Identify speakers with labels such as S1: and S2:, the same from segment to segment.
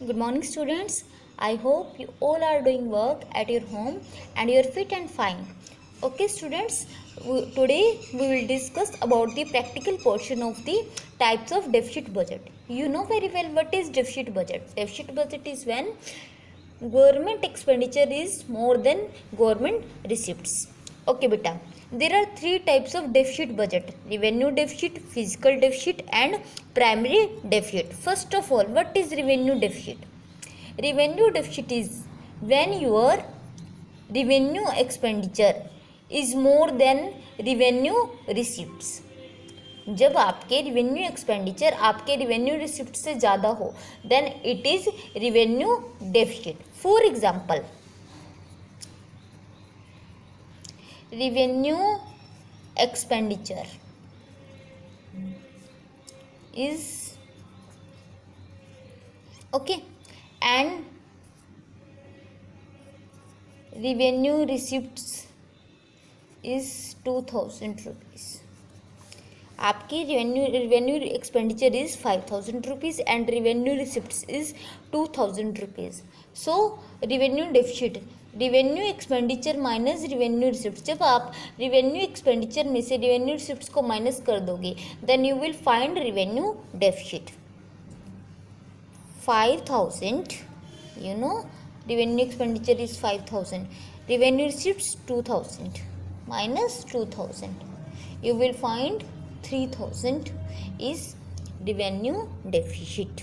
S1: Good morning, students. I hope you all are doing work at your home and you are fit and fine. Okay, students. Today we will discuss about the practical portion of the types of deficit budget. You know very well what is deficit budget. Deficit budget is when government expenditure is more than government receipts. Okay, beta. There are three types of deficit budget: revenue deficit, fiscal deficit, and primary deficit. First of all, what is revenue deficit? Revenue deficit is when your revenue expenditure is more than revenue receipts. जब आपके revenue expenditure आपके revenue receipt से ज़्यादा हो then it is revenue deficit. For example, revenue expenditure is okay and revenue receipts is 2000 rupees. आपकी revenue expenditure is 5000 rupees and revenue receipts is 2000 rupees. So revenue deficit, revenue expenditure minus revenue receipts. जब आप revenue expenditure में से revenue receipts को minus कर दोगे then you will find revenue deficit. 5000, you know, revenue expenditure is 5000, revenue receipts 2000 minus 2000, you will find 3000 is revenue deficit.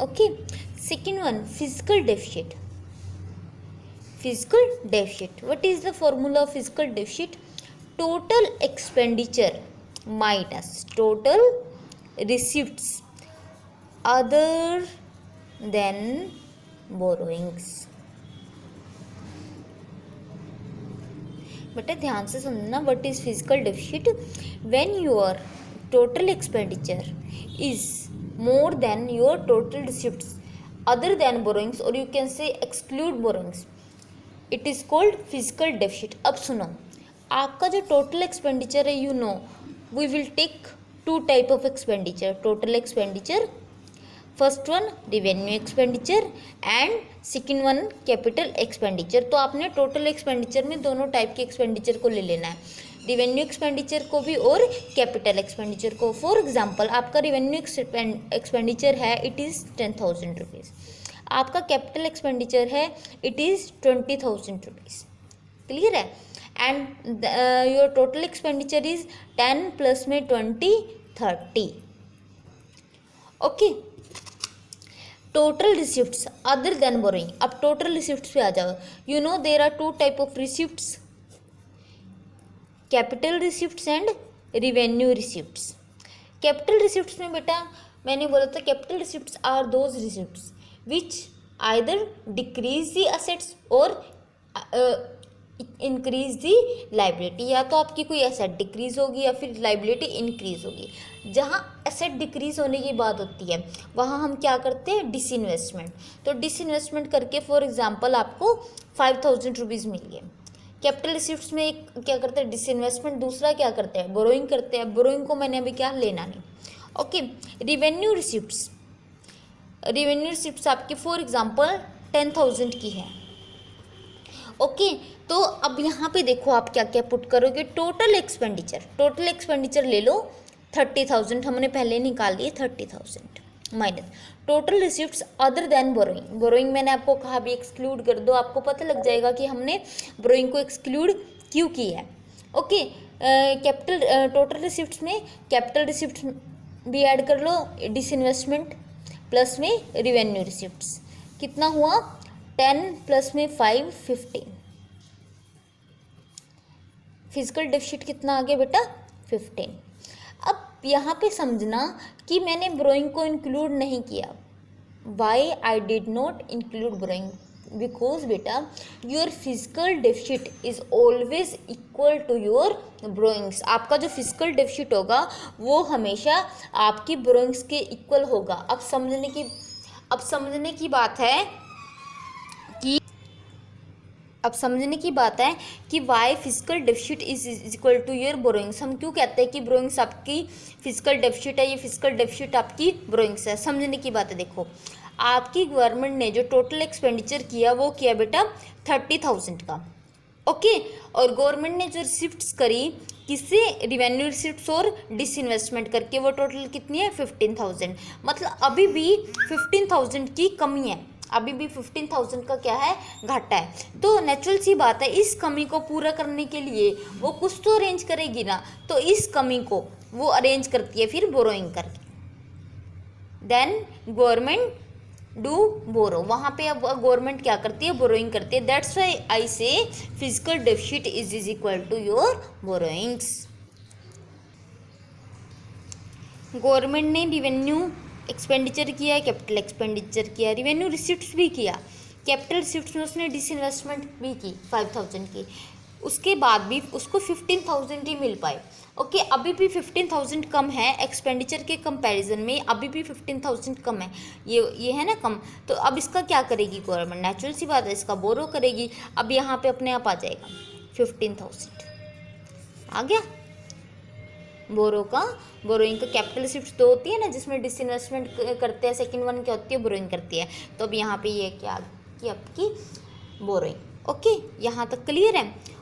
S1: Okay, second one, fiscal deficit. Fiscal deficit, what is the formula of fiscal deficit? Total expenditure minus total receipts other than borrowings. बेटा ध्यान से समझना, what is fiscal deficit? When your total expenditure is more than your total receipts other than borrowings, और you can say exclude borrowings, it is called fiscal deficit. अब सुनो, आपका जो total expenditure है, you know we will take two type of expenditure. Total expenditure, first one revenue expenditure and second one capital expenditure. तो आपने total expenditure में दोनों type के एक्सपेंडिचर को ले लेना है, रिवेन्यू एक्सपेंडिचर को भी और कैपिटल एक्सपेंडिचर को. फॉर एग्जांपल, आपका रिवेन्यू एक्सपेंडिचर है इट इज़ 10,000 रुपीज़, आपका कैपिटल एक्सपेंडिचर है इट इज़ 20,000 रुपीज़. क्लियर है? And your total expenditure is 10 plus में 20, 30. Okay, total receipts other than borrowing. अब टोटल रिसिप्ट्स पे आ जाओ. You know there are two type of receipts, capital receipts and revenue receipts. Capital receipts में बेटा मैंने बोला था capital receipts are those receipts which either decrease the assets और इंक्रीज दी लाइबिलिटी. या तो आपकी कोई एसेट डिक्रीज होगी या फिर लाइबिलिटी इंक्रीज होगी. जहाँ एसेट डिक्रीज होने की बात होती है वहाँ हम क्या करते हैं, डिसइन्वेस्टमेंट. तो डिसइन्वेस्टमेंट करके फॉर एग्जांपल आपको 5000 रुपीज़ मिल गए. कैपिटल रिसिप्ट्स में एक क्या करते हैं, डिसइन्वेस्टमेंट. दूसरा क्या करते हैं, बोरोइंग करते हैं. बोरोइंग को मैंने अभी क्या लेना नहीं. Okay, revenue receipts, revenue receipts आपकी फॉर एग्जांपल 10,000 की है. ओके, तो अब यहाँ पे देखो आप क्या क्या पुट करोगे. टोटल एक्सपेंडिचर, टोटल एक्सपेंडिचर ले लो 30,000, हमने पहले निकाल लिए 30,000 minus total receipts other than borrowing. Borrowing मैंने आपको कहा भी एक्सक्लूड कर दो, आपको पता लग जाएगा कि हमने बोरोइंग को एक्सक्लूड क्यों किया है. ओके, कैपिटल टोटल रिसिप्ट्स में कैपिटल रिसिप्ट्स भी ऐड कर लो, डिसइन्वेस्टमेंट प्लस में रिवेन्यू रिसिप्ट्स. कितना हुआ, 10 प्लस में 5, 15. फिजिकल डेफिसिट कितना आ गया बेटा, 15. अब यहाँ पे समझना कि मैंने बोरोइंग को इंक्लूड नहीं किया. Why I did not include borrowing? Because बेटा your fiscal deficit is always equal to your borrowings. आपका जो फिजिकल डेफिसिट होगा वो हमेशा आपकी बोरोइंग्स के इक्वल होगा. अब समझने की बात है कि why fiscal deficit is equal to your borrowings. हम क्यों कहते हैं कि बोरोइंग्स आपकी फिजिकल डेफिसिट है, ये फिजिकल डेफिसिट आपकी बोरोइंग्स है. समझने की बात है. देखो आपकी गवर्नमेंट ने जो टोटल एक्सपेंडिचर किया वो किया बेटा 30,000 का। ओके, और गवर्नमेंट ने जो रिसिप्ट्स करी किससे, रिवेन्यू रिसिप्ट्स और डिसइन्वेस्टमेंट करके, वो टोटल कितनी है 15,000। मतलब अभी भी 15,000 की कमी है, अभी भी 15,000 का क्या है, घाटा है। तो नेचुरल सी बात है, इस कमी को पूरा करने के लिए वो कुछ तो अरेंज करेगी ना, तो इस कमी को वो अरेंज करती है फिर बोरोइंग करके। देन गवर्नमेंट डू बोरो, वहाँ पे अब गवर्नमेंट क्या करती है, बोरोइंग करती है। That's why I say fiscal deficit is equal to your borrowings. Government ने रिवेन्यू एक्सपेंडिचर किया, कैपिटल एक्सपेंडिचर किया, रिवेन्यू रिसिप्ट्स भी किया, कैपिटल रिसिप्ट्स में उसने डिसइन्वेस्टमेंट भी की 5,000 की, उसके बाद भी उसको 15,000 ही मिल पाए। ओके, अभी भी 15,000 कम है एक्सपेंडिचर के कंपैरिजन में, अभी भी 15,000 कम है, ये है ना कम। तो अब इसका क्या करेगी गवर्नमेंट, नेचुरल सी बात है, इसका बोरो करेगी। अब यहाँ पे अपने आप आ जाएगा 15,000 आ गया बोरो का। बोरोइंग का कैपिटल रिसिप्ट्स 2 होती है ना, जिसमें डिसइन्वेस्टमेंट करते हैं, सेकंड वन क्या होती है, बोरोइंग करती है। तो अब यहाँ पे ये क्या की आपकी बोरोइंग। ओके, यहाँ तक क्लियर है।